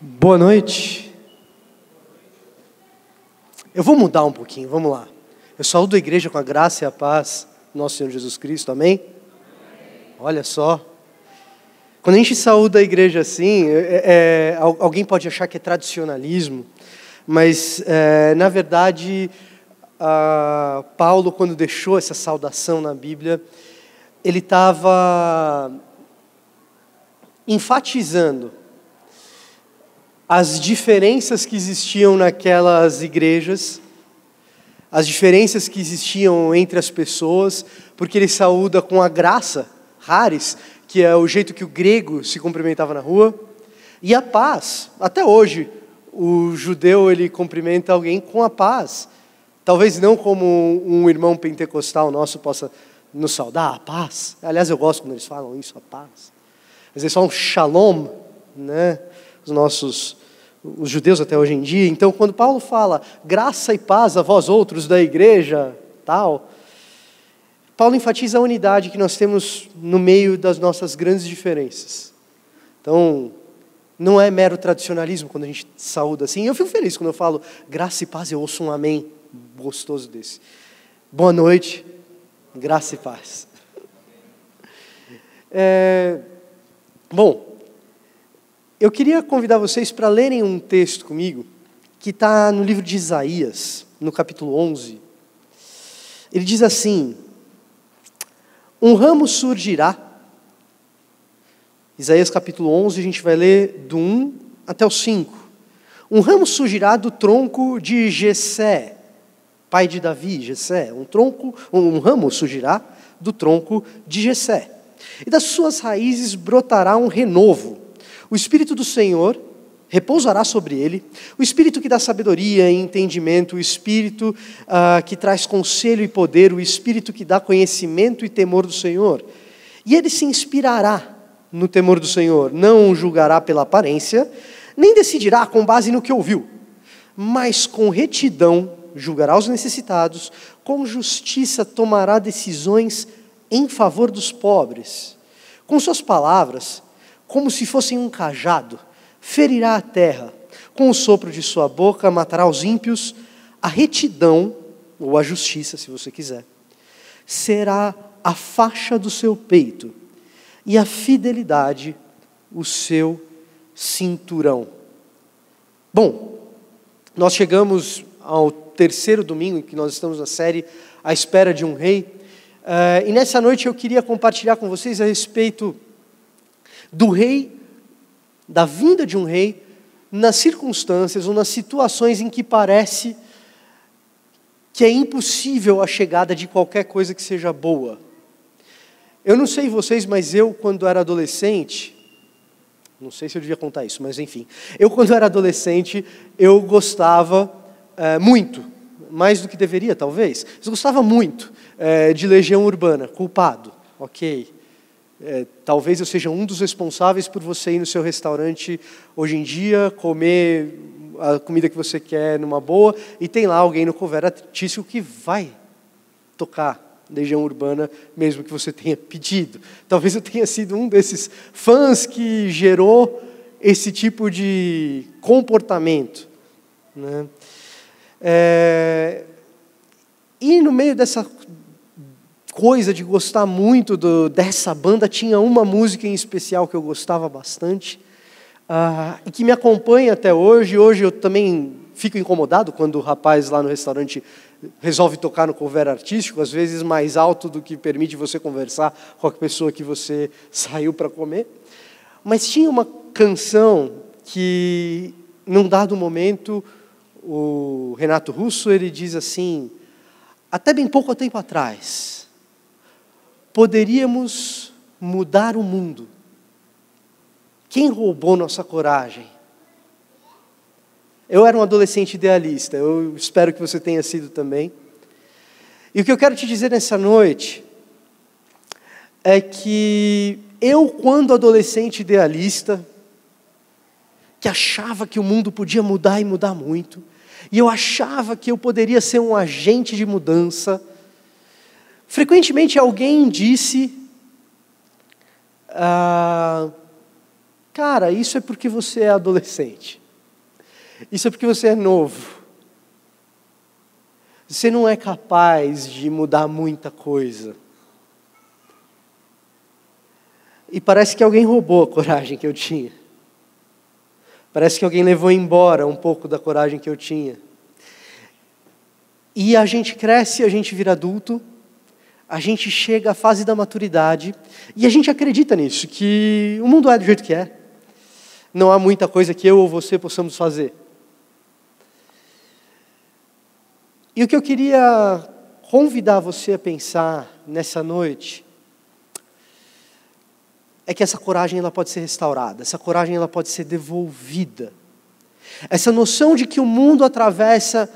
Boa noite. Eu vou mudar um pouquinho, vamos lá. Eu saúdo a igreja com a graça e a paz do nosso Senhor Jesus Cristo, amém? Olha só. Quando a gente saúda a igreja assim, alguém pode achar que é tradicionalismo, mas na verdade, Paulo, quando deixou essa saudação na Bíblia, ele estava enfatizando as diferenças que existiam naquelas igrejas, as diferenças que existiam entre as pessoas, porque ele saúda com a graça, charis, que é o jeito que o grego se cumprimentava na rua, e a paz. Até hoje, o judeu ele cumprimenta alguém com a paz. Talvez não como um irmão pentecostal nosso possa nos saudar, a paz. Aliás, eu gosto quando eles falam isso, a paz. Mas eles falam shalom, né? Os judeus até hoje em dia. Então, quando Paulo fala graça e paz a vós outros da igreja, tal, Paulo enfatiza a unidade que nós temos no meio das nossas grandes diferenças. Então, não é mero tradicionalismo quando a gente saúda assim. Eu fico feliz quando eu falo graça e paz, eu ouço um amém gostoso desse. Boa noite, graça e paz. Bom, eu queria convidar vocês para lerem um texto comigo, que está no livro de Isaías, no capítulo 11. Ele diz assim: um ramo surgirá. Isaías capítulo 11, a gente vai ler do 1 até o 5. Um ramo surgirá do tronco de Jessé, pai de Davi, Jessé. Um ramo surgirá do tronco de Jessé. E das suas raízes brotará um renovo. O Espírito do Senhor repousará sobre ele, o Espírito que dá sabedoria e entendimento, o Espírito que traz conselho e poder, o Espírito que dá conhecimento e temor do Senhor. E ele se inspirará no temor do Senhor, não julgará pela aparência, nem decidirá com base no que ouviu, mas com retidão julgará os necessitados, com justiça tomará decisões em favor dos pobres. Com suas palavras, como se fossem um cajado, ferirá a terra. Com o sopro de sua boca matará os ímpios. A retidão, ou a justiça, se você quiser, será a faixa do seu peito, e a fidelidade o seu cinturão. Bom, nós chegamos ao terceiro domingo em que nós estamos na série A Espera de um Rei, e nessa noite eu queria compartilhar com vocês a respeito do rei, da vinda de um rei, nas circunstâncias ou nas situações em que parece que é impossível a chegada de qualquer coisa que seja boa. Eu não sei vocês, mas eu, quando era adolescente, não sei se eu devia contar isso, mas enfim, eu quando era adolescente, eu gostava muito, mais do que deveria talvez, eu gostava muito de Legião Urbana, Culpado, ok? Talvez eu seja um dos responsáveis por você ir no seu restaurante hoje em dia, comer a comida que você quer numa boa, e tem lá alguém no cover artístico que vai tocar Legião Urbana, mesmo que você tenha pedido. Talvez eu tenha sido um desses fãs que gerou esse tipo de comportamento, né? E no meio dessa coisa de gostar muito dessa banda, tinha uma música em especial que eu gostava bastante, e que me acompanha até hoje. Hoje eu também fico incomodado quando o rapaz lá no restaurante resolve tocar no cover artístico, às vezes mais alto do que permite você conversar com a pessoa que você saiu para comer. Mas tinha uma canção que, num dado momento, o Renato Russo ele diz assim: até bem pouco tempo atrás, poderíamos mudar o mundo. Quem roubou nossa coragem? Eu era um adolescente idealista, eu espero que você tenha sido também. E o que eu quero te dizer nessa noite é que eu, quando adolescente idealista, que achava que o mundo podia mudar e mudar muito, e eu achava que eu poderia ser um agente de mudança, frequentemente alguém disse, Cara, isso é porque você é adolescente. Isso é porque você é novo. Você não é capaz de mudar muita coisa. E parece que alguém roubou a coragem que eu tinha. Parece que alguém levou embora um pouco da coragem que eu tinha. E a gente cresce, a gente vira adulto, a gente chega à fase da maturidade e a gente acredita nisso, que o mundo é do jeito que é. Não há muita coisa que eu ou você possamos fazer. E o que eu queria convidar você a pensar nessa noite é que essa coragem ela pode ser restaurada, essa coragem ela pode ser devolvida. Essa noção de que o mundo atravessa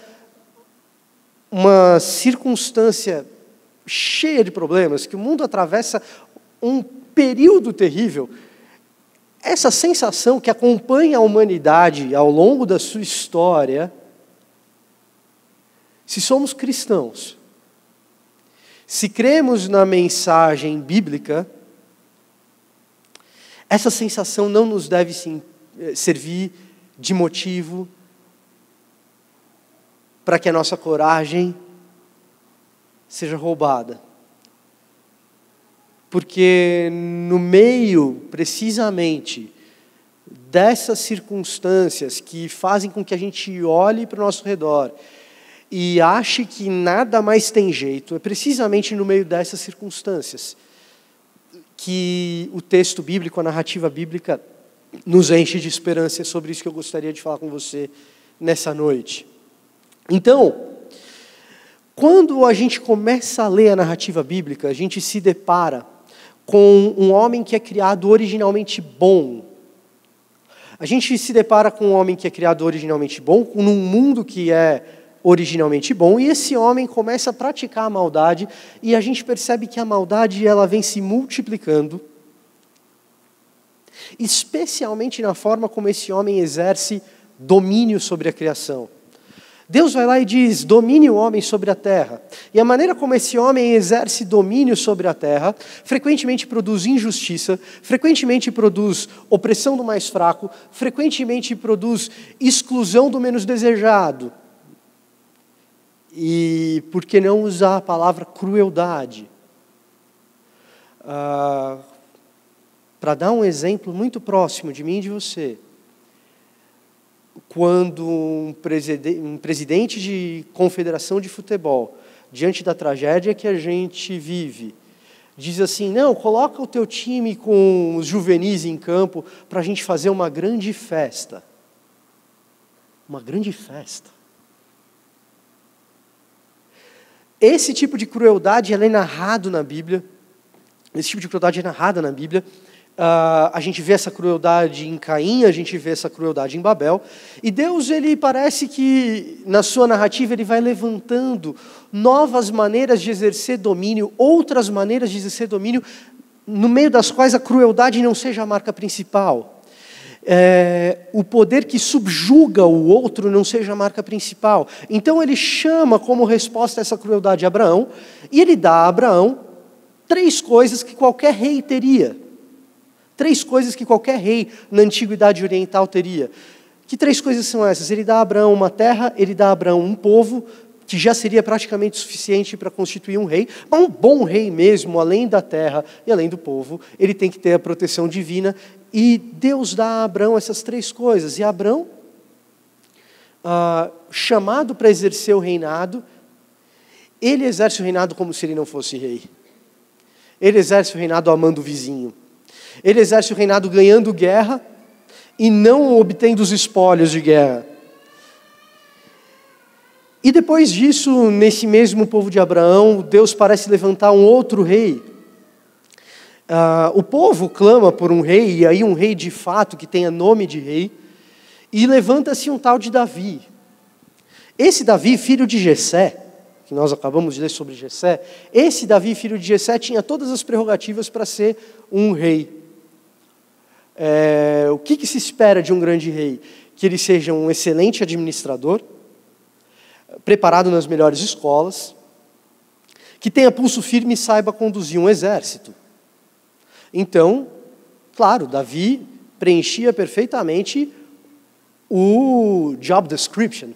uma circunstância cheia de problemas, que o mundo atravessa um período terrível, essa sensação que acompanha a humanidade ao longo da sua história, se somos cristãos, se cremos na mensagem bíblica, essa sensação não nos deve servir de motivo para que a nossa coragem seja roubada. Porque no meio, precisamente, dessas circunstâncias que fazem com que a gente olhe para o nosso redor e ache que nada mais tem jeito, é precisamente no meio dessas circunstâncias que o texto bíblico, a narrativa bíblica, nos enche de esperança. É sobre isso que eu gostaria de falar com você nessa noite. Então, quando a gente começa a ler a narrativa bíblica, a gente se depara com um homem que é criado originalmente bom. A gente se depara com um homem que é criado originalmente bom, num mundo que é originalmente bom, e esse homem começa a praticar a maldade, e a gente percebe que a maldade ela vem se multiplicando, especialmente na forma como esse homem exerce domínio sobre a criação. Deus vai lá e diz, domine o homem sobre a terra. E a maneira como esse homem exerce domínio sobre a terra, frequentemente produz injustiça, frequentemente produz opressão do mais fraco, frequentemente produz exclusão do menos desejado. E por que não usar a palavra crueldade? Para dar um exemplo muito próximo de mim e de você, quando um presidente de confederação de futebol, diante da tragédia que a gente vive, diz assim, não, coloca o teu time com os juvenis em campo para a gente fazer uma grande festa. Uma grande festa. Esse tipo de crueldade ela é narrado na Bíblia. Esse tipo de crueldade é narrada na Bíblia. A gente vê essa crueldade em Caim, a gente vê essa crueldade em Babel. E Deus, ele parece que, na sua narrativa, ele vai levantando novas maneiras de exercer domínio, outras maneiras de exercer domínio, no meio das quais a crueldade não seja a marca principal. O poder que subjuga o outro não seja a marca principal. Então ele chama como resposta a essa crueldade Abraão, e ele dá a Abraão 3 coisas que qualquer rei teria. 3 coisas que qualquer rei na antiguidade oriental teria. Que 3 coisas são essas? Ele dá a Abraão uma terra, ele dá a Abraão um povo, que já seria praticamente suficiente para constituir um rei, mas um bom rei mesmo, além da terra e além do povo, ele tem que ter a proteção divina, e Deus dá a Abraão essas 3 coisas, e Abraão, chamado para exercer o reinado, ele exerce o reinado como se ele não fosse rei, ele exerce o reinado amando o vizinho, ele exerce o reinado ganhando guerra, e não obtendo os espólios de guerra. E depois disso, nesse mesmo povo de Abraão, Deus parece levantar um outro rei. O povo clama por um rei, e aí um rei de fato, que tenha nome de rei, e levanta-se um tal de Davi. Esse Davi, filho de Jessé, que nós acabamos de ler sobre Jessé, esse Davi, filho de Jessé, tinha todas as prerrogativas para ser um rei. O que se espera de um grande rei? Que ele seja um excelente administrador, preparado nas melhores escolas, que tenha pulso firme e saiba conduzir um exército. Então, claro, Davi preenchia perfeitamente o job description,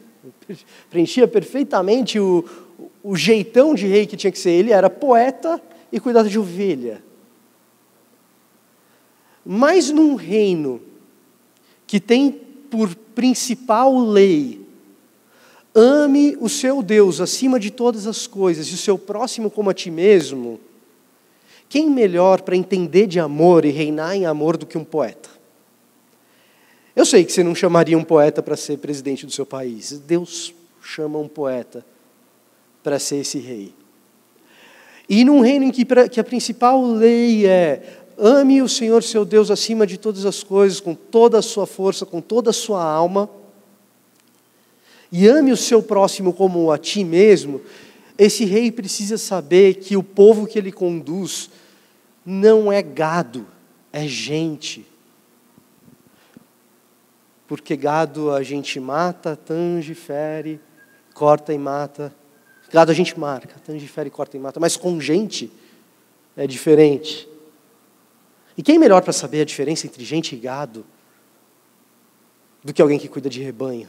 preenchia perfeitamente o jeitão de rei que tinha que ser. Ele era poeta e cuidava de ovelha. Mas num reino que tem por principal lei, ame o seu Deus acima de todas as coisas e o seu próximo como a ti mesmo, quem melhor para entender de amor e reinar em amor do que um poeta? Eu sei que você não chamaria um poeta para ser presidente do seu país. Deus chama um poeta para ser esse rei. E num reino em que a principal lei é ame o Senhor seu Deus acima de todas as coisas, com toda a sua força, com toda a sua alma, e ame o seu próximo como a ti mesmo, esse rei precisa saber que o povo que ele conduz não é gado, é gente. Porque gado a gente mata, tange, fere, corta e mata. Gado a gente marca, tange, fere, corta e mata. Mas com gente é diferente. E quem é melhor para saber a diferença entre gente e gado do que alguém que cuida de rebanho?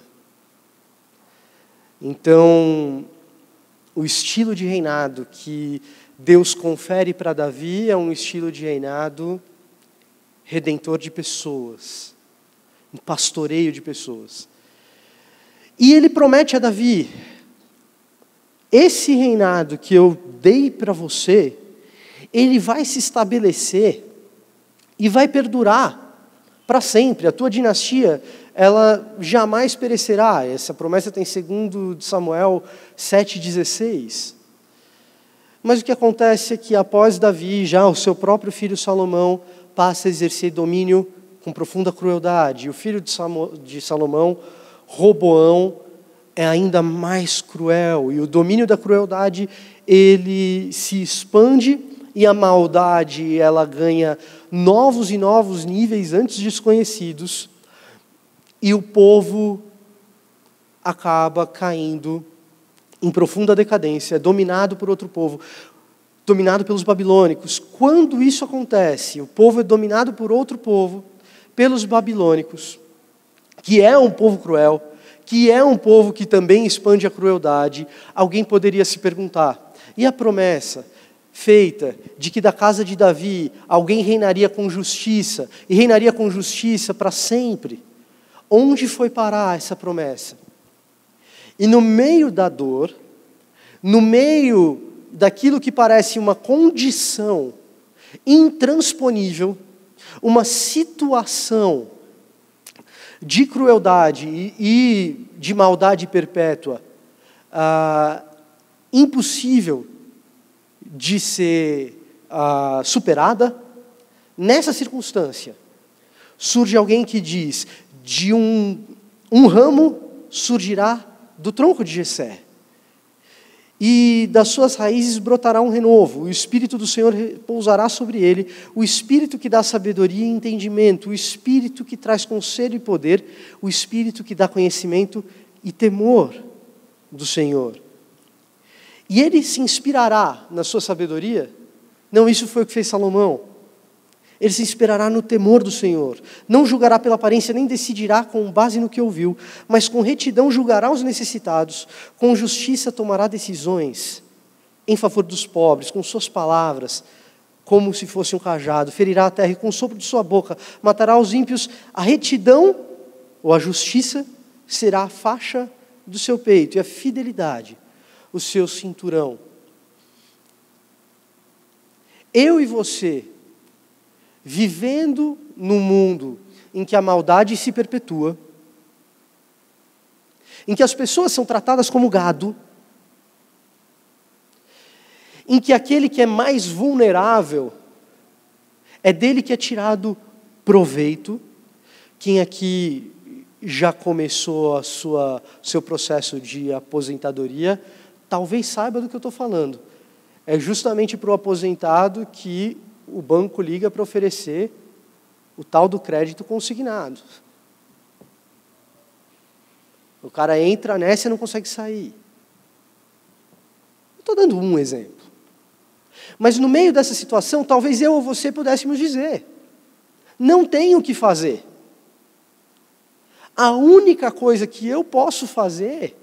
Então, o estilo de reinado que Deus confere para Davi é um estilo de reinado redentor de pessoas, um pastoreio de pessoas. E ele promete a Davi, esse reinado que eu dei para você, ele vai se estabelecer e vai perdurar para sempre. A tua dinastia, ela jamais perecerá. Essa promessa tem em 2 Samuel 7,16. Mas o que acontece é que após Davi, já o seu próprio filho Salomão passa a exercer domínio com profunda crueldade. E o filho de Salomão, Roboão, é ainda mais cruel. E o domínio da crueldade, ele se expande e a maldade, ela ganha novos e novos níveis antes desconhecidos. E o povo acaba caindo em profunda decadência, dominado por outro povo, dominado pelos babilônicos. Quando isso acontece, o povo é dominado por outro povo, pelos babilônicos, que é um povo cruel, que é um povo que também expande a crueldade, alguém poderia se perguntar, e a promessa feita de que da casa de Davi alguém reinaria com justiça, e reinaria com justiça para sempre? Onde foi parar essa promessa? E no meio da dor, no meio daquilo que parece uma condição intransponível, uma situação de crueldade e de maldade perpétua, impossível de ser superada, nessa circunstância, surge alguém que diz, de um ramo surgirá do tronco de Jessé, e das suas raízes brotará um renovo, o Espírito do Senhor repousará sobre ele, o Espírito que dá sabedoria e entendimento, o Espírito que traz conselho e poder, o Espírito que dá conhecimento e temor do Senhor. E ele se inspirará na sua sabedoria? Não, isso foi o que fez Salomão. Ele se inspirará no temor do Senhor. Não julgará pela aparência, nem decidirá com base no que ouviu, mas com retidão julgará os necessitados, com justiça tomará decisões em favor dos pobres, com suas palavras, como se fosse um cajado, ferirá a terra e com o sopro de sua boca matará os ímpios. A retidão, ou a justiça, será a faixa do seu peito, e a fidelidade, o seu cinturão. Eu e você, vivendo num mundo em que a maldade se perpetua, em que as pessoas são tratadas como gado, em que aquele que é mais vulnerável é dele que é tirado proveito. Quem aqui já começou seu processo de aposentadoria, talvez saiba do que eu estou falando. É justamente para o aposentado que o banco liga para oferecer o tal do crédito consignado. O cara entra nessa e não consegue sair. Estou dando um exemplo. Mas no meio dessa situação, talvez eu ou você pudéssemos dizer, não tenho o que fazer. A única coisa que eu posso fazer,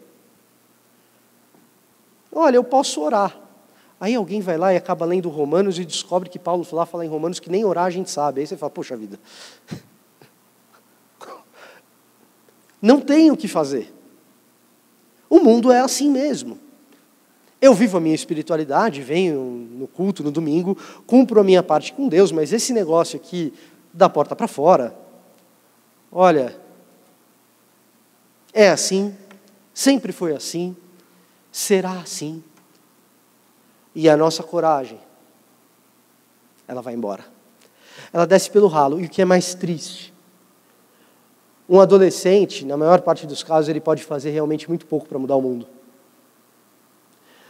olha, eu posso orar. Aí alguém vai lá e acaba lendo Romanos e descobre que Paulo lá fala em Romanos que nem orar a gente sabe. Aí você fala, poxa vida. Não tenho o que fazer. O mundo é assim mesmo. Eu vivo a minha espiritualidade, venho no culto, no domingo, cumpro a minha parte com Deus, mas esse negócio aqui, da porta para fora, olha, é assim, sempre foi assim, será assim. E a nossa coragem, ela vai embora. Ela desce pelo ralo. E o que é mais triste? Um adolescente, na maior parte dos casos, ele pode fazer realmente muito pouco para mudar o mundo.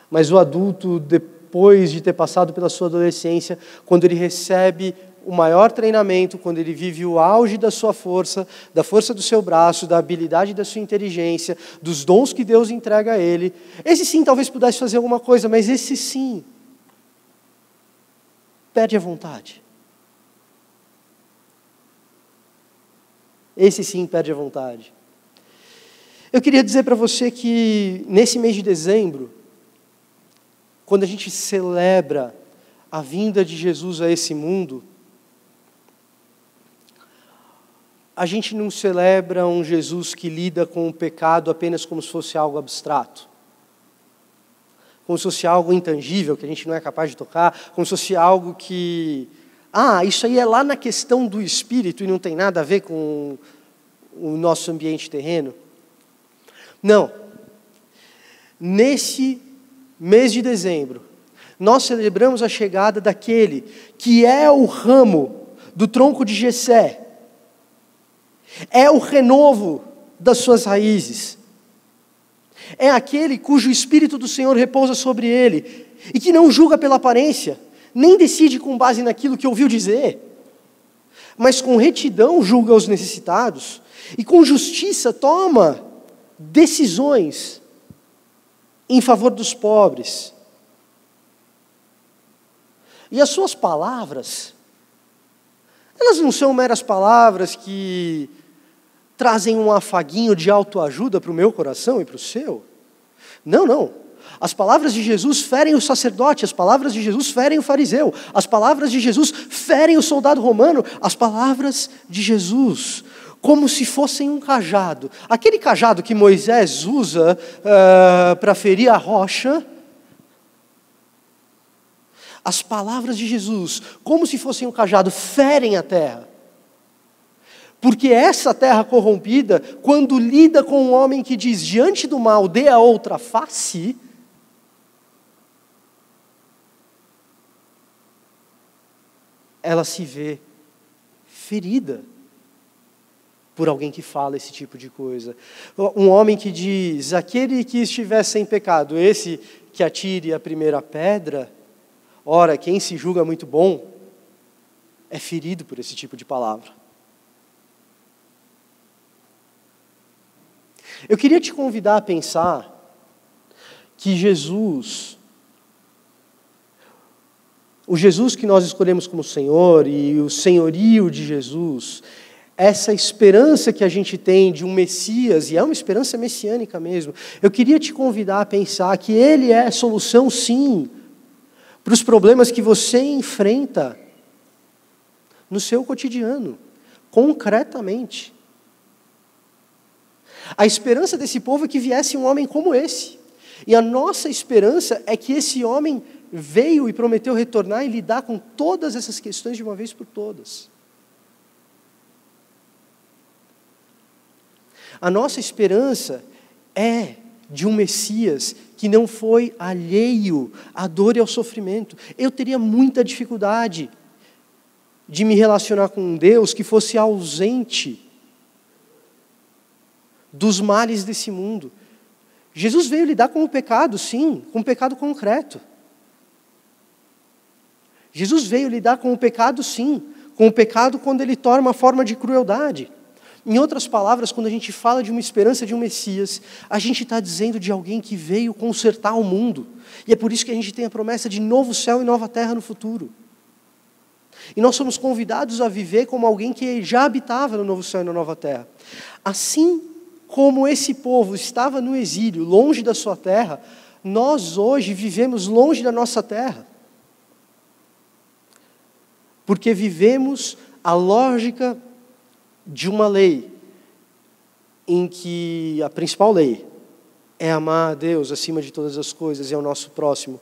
Mas o adulto, depois de ter passado pela sua adolescência, quando ele recebe o maior treinamento, quando ele vive o auge da sua força, da força do seu braço, da habilidade da sua inteligência, dos dons que Deus entrega a ele, esse sim talvez pudesse fazer alguma coisa, mas esse sim perde a vontade. Esse sim perde a vontade. Eu queria dizer para você que nesse mês de dezembro, quando a gente celebra a vinda de Jesus a esse mundo, a gente não celebra um Jesus que lida com o pecado apenas como se fosse algo abstrato. Como se fosse algo intangível, que a gente não é capaz de tocar, como se fosse algo que... isso aí é lá na questão do espírito e não tem nada a ver com o nosso ambiente terreno. Não. Nesse mês de dezembro, nós celebramos a chegada daquele que é o ramo do tronco de Jessé, é o renovo das suas raízes, é aquele cujo Espírito do Senhor repousa sobre ele, e que não julga pela aparência, nem decide com base naquilo que ouviu dizer, mas com retidão julga os necessitados, e com justiça toma decisões em favor dos pobres. E as suas palavras, elas não são meras palavras que trazem um afaguinho de autoajuda para o meu coração e para o seu. Não, não. As palavras de Jesus ferem o sacerdote, as palavras de Jesus ferem o fariseu, as palavras de Jesus ferem o soldado romano, as palavras de Jesus, como se fossem um cajado. Aquele cajado que Moisés usa para ferir a rocha, as palavras de Jesus, como se fossem um cajado, ferem a terra. Porque essa terra corrompida, quando lida com um homem que diz, diante do mal, dê a outra face, ela se vê ferida por alguém que fala esse tipo de coisa. Um homem que diz, aquele que estiver sem pecado, esse que atire a primeira pedra, ora, quem se julga muito bom, é ferido por esse tipo de palavra. Eu queria te convidar a pensar que Jesus, o Jesus que nós escolhemos como Senhor e o senhorio de Jesus, essa esperança que a gente tem de um Messias, e é uma esperança messiânica mesmo, eu queria te convidar a pensar que Ele é a solução, sim, para os problemas que você enfrenta no seu cotidiano, concretamente. A esperança desse povo é que viesse um homem como esse. E a nossa esperança é que esse homem veio e prometeu retornar e lidar com todas essas questões de uma vez por todas. A nossa esperança é de um Messias que não foi alheio à dor e ao sofrimento. Eu teria muita dificuldade de me relacionar com um Deus que fosse ausente dos males desse mundo. Jesus veio lidar com o pecado, sim, com o pecado concreto. Jesus veio lidar com o pecado, sim, com o pecado quando ele torna uma forma de crueldade. Em outras palavras, quando a gente fala de uma esperança de um Messias, a gente está dizendo de alguém que veio consertar o mundo. E é por isso que a gente tem a promessa de novo céu e nova terra no futuro. E nós somos convidados a viver como alguém que já habitava no novo céu e na nova terra. Assim como esse povo estava no exílio, longe da sua terra, nós hoje vivemos longe da nossa terra. Porque vivemos a lógica de uma lei, em que a principal lei é amar a Deus acima de todas as coisas e ao nosso próximo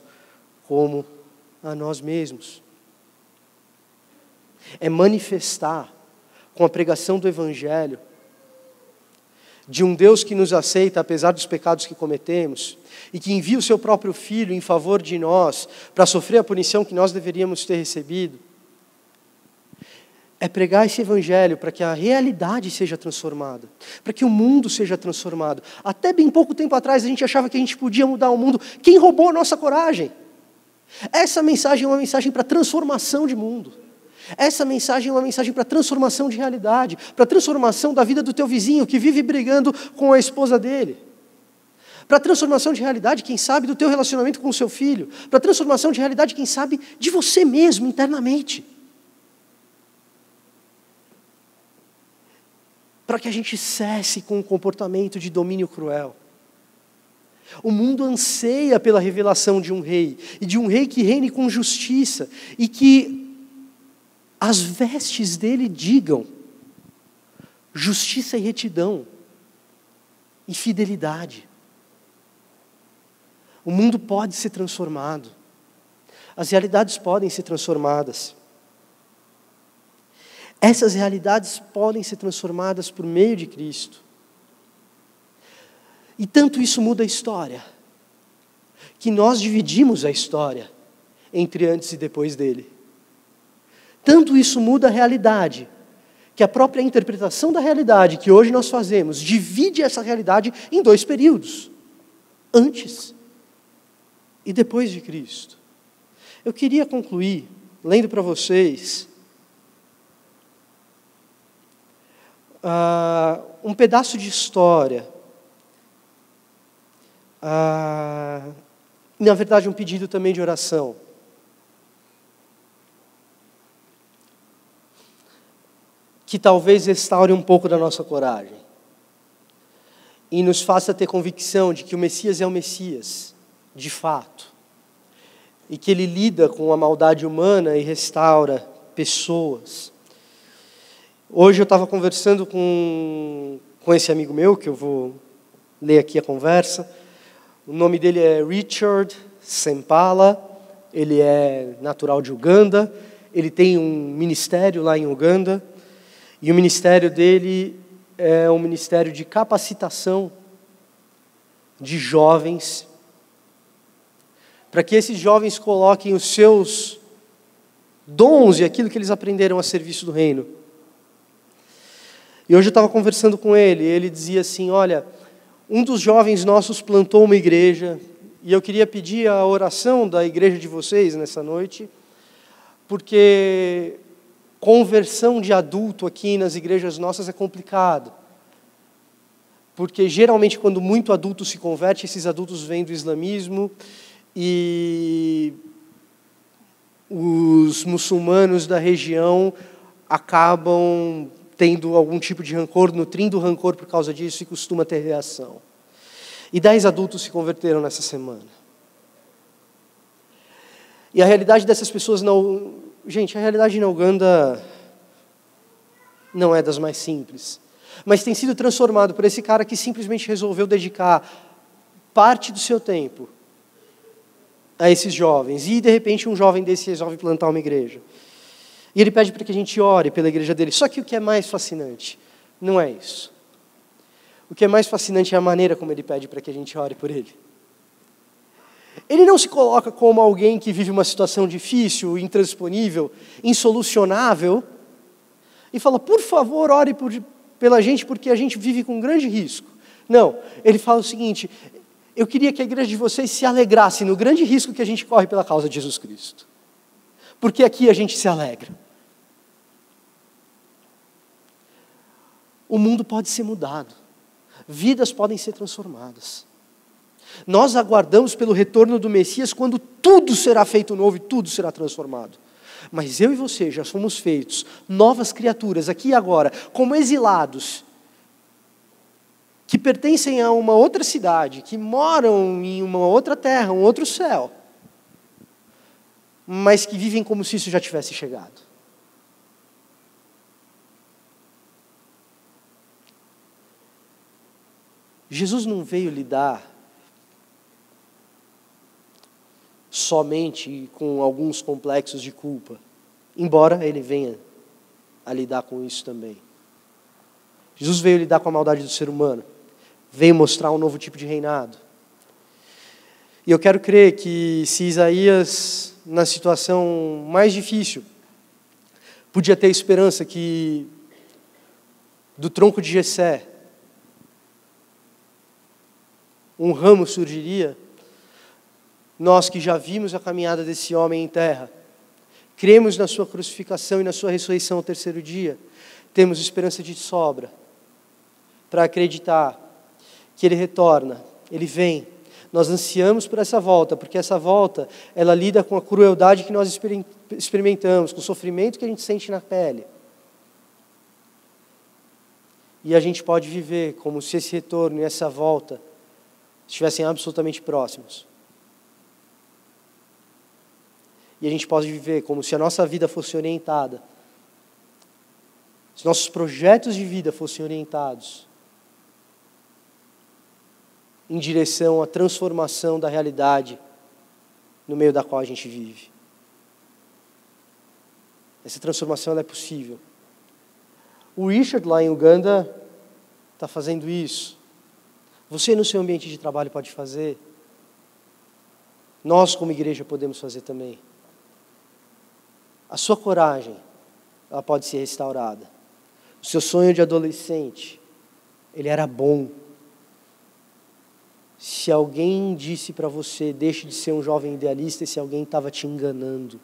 como a nós mesmos. É manifestar com a pregação do Evangelho de um Deus que nos aceita apesar dos pecados que cometemos e que envia o seu próprio Filho em favor de nós para sofrer a punição que nós deveríamos ter recebido. É pregar esse Evangelho para que a realidade seja transformada, para que o mundo seja transformado. Até bem pouco tempo atrás a gente achava que a gente podia mudar o mundo. Quem roubou a nossa coragem? Essa mensagem é uma mensagem para transformação de mundo. Essa mensagem é uma mensagem para transformação de realidade, para transformação da vida do teu vizinho que vive brigando com a esposa dele. Para transformação de realidade, quem sabe, do teu relacionamento com o seu filho. Para transformação de realidade, quem sabe, de você mesmo internamente. Para que a gente cesse com o comportamento de domínio cruel. O mundo anseia pela revelação de um rei, e de um rei que reine com justiça, e que as vestes dele digam justiça e retidão, e fidelidade. O mundo pode ser transformado, as realidades podem ser transformadas. Essas realidades podem ser transformadas por meio de Cristo. E tanto isso muda a história, que nós dividimos a história entre antes e depois dele. Tanto isso muda a realidade, que a própria interpretação da realidade que hoje nós fazemos divide essa realidade em dois períodos, antes e depois de Cristo. Eu queria concluir lendo para vocês um pedaço de história, na verdade um pedido também de oração. Que talvez restaure um pouco da nossa coragem e nos faça ter convicção de que o Messias é o Messias, de fato, e que ele lida com a maldade humana e restaura pessoas. Hoje eu estava conversando com esse amigo meu, que eu vou ler aqui a conversa. O nome dele é Richard Sempala, ele é natural de Uganda, ele tem um ministério lá em Uganda, e o ministério dele é um ministério de capacitação de jovens, para que esses jovens coloquem os seus dons e aquilo que eles aprenderam a serviço do reino. E hoje eu estava conversando com ele, e ele dizia assim, olha, um dos jovens nossos plantou uma igreja, e eu queria pedir a oração da igreja de vocês nessa noite, porque conversão de adulto aqui nas igrejas nossas é complicado. Porque geralmente quando muito adulto se converte, esses adultos vêm do islamismo e os muçulmanos da região acabam tendo algum tipo de rancor, nutrindo rancor por causa disso e costuma ter reação. E 10 adultos se converteram nessa semana. E a realidade dessas pessoas não... Gente, a realidade na Uganda não é das mais simples. Mas tem sido transformado por esse cara que simplesmente resolveu dedicar parte do seu tempo a esses jovens. E, de repente, um jovem desse resolve plantar uma igreja. E ele pede para que a gente ore pela igreja dele. Só que o que é mais fascinante não é isso. O que é mais fascinante é a maneira como ele pede para que a gente ore por ele. Ele não se coloca como alguém que vive uma situação difícil, intransponível, insolucionável, e fala, por favor, ore pela gente, porque a gente vive com um grande risco. Não, ele fala o seguinte, eu queria que a igreja de vocês se alegrasse no grande risco que a gente corre pela causa de Jesus Cristo. Porque aqui a gente se alegra. O mundo pode ser mudado. Vidas podem ser transformadas. Nós aguardamos pelo retorno do Messias quando tudo será feito novo e tudo será transformado. Mas eu e você já fomos feitos novas criaturas, aqui e agora, como exilados, que pertencem a uma outra cidade, que moram em uma outra terra, um outro céu, mas que vivem como se isso já tivesse chegado. Jesus não veio lidar somente com alguns complexos de culpa, embora ele venha a lidar com isso também. Jesus veio lidar com a maldade do ser humano, veio mostrar um novo tipo de reinado. E eu quero crer que se Isaías, na situação mais difícil, podia ter esperança que do tronco de Jessé um ramo surgiria, nós que já vimos a caminhada desse homem em terra, cremos na sua crucificação e na sua ressurreição ao terceiro dia, temos esperança de sobra para acreditar que Ele retorna, Ele vem. Nós ansiamos por essa volta, porque essa volta, ela lida com a crueldade que nós experimentamos, com o sofrimento que a gente sente na pele. E a gente pode viver como se esse retorno e essa volta estivessem absolutamente próximos. E a gente pode viver como se a nossa vida fosse orientada, se nossos projetos de vida fossem orientados em direção à transformação da realidade no meio da qual a gente vive. Essa transformação ela é possível. O Richard, lá em Uganda, está fazendo isso. Você, no seu ambiente de trabalho, pode fazer. Nós, como igreja, podemos fazer também. A sua coragem, ela pode ser restaurada. O seu sonho de adolescente, ele era bom. Se alguém disse para você, deixe de ser um jovem idealista, esse alguém estava te enganando.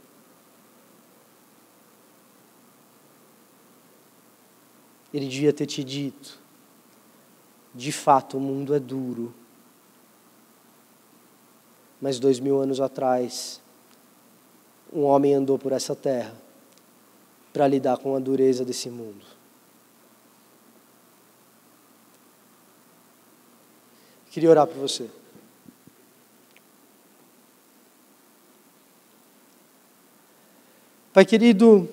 Ele devia ter te dito, de fato o mundo é duro. Mas 2000 anos atrás, um homem andou por essa terra para lidar com a dureza desse mundo. Queria orar por você. Pai querido,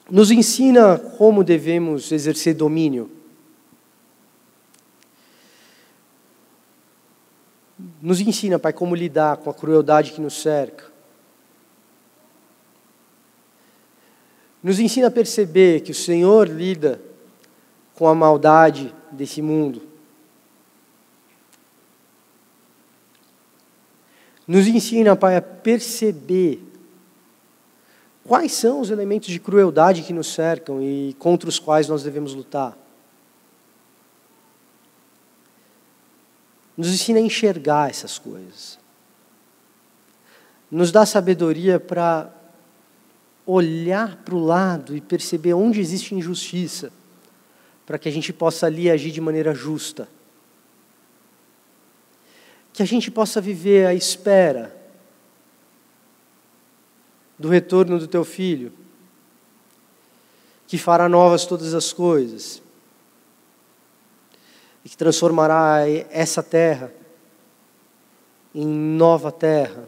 nos ensina como devemos exercer domínio. Nos ensina, Pai, como lidar com a crueldade que nos cerca. Nos ensina a perceber que o Senhor lida com a maldade desse mundo. Nos ensina, Pai, a perceber quais são os elementos de crueldade que nos cercam e contra os quais nós devemos lutar. Nos ensina a enxergar essas coisas. Nos dá sabedoria para olhar para o lado e perceber onde existe injustiça, para que a gente possa ali agir de maneira justa. Que a gente possa viver à espera do retorno do teu Filho, que fará novas todas as coisas, e que transformará essa terra em nova terra,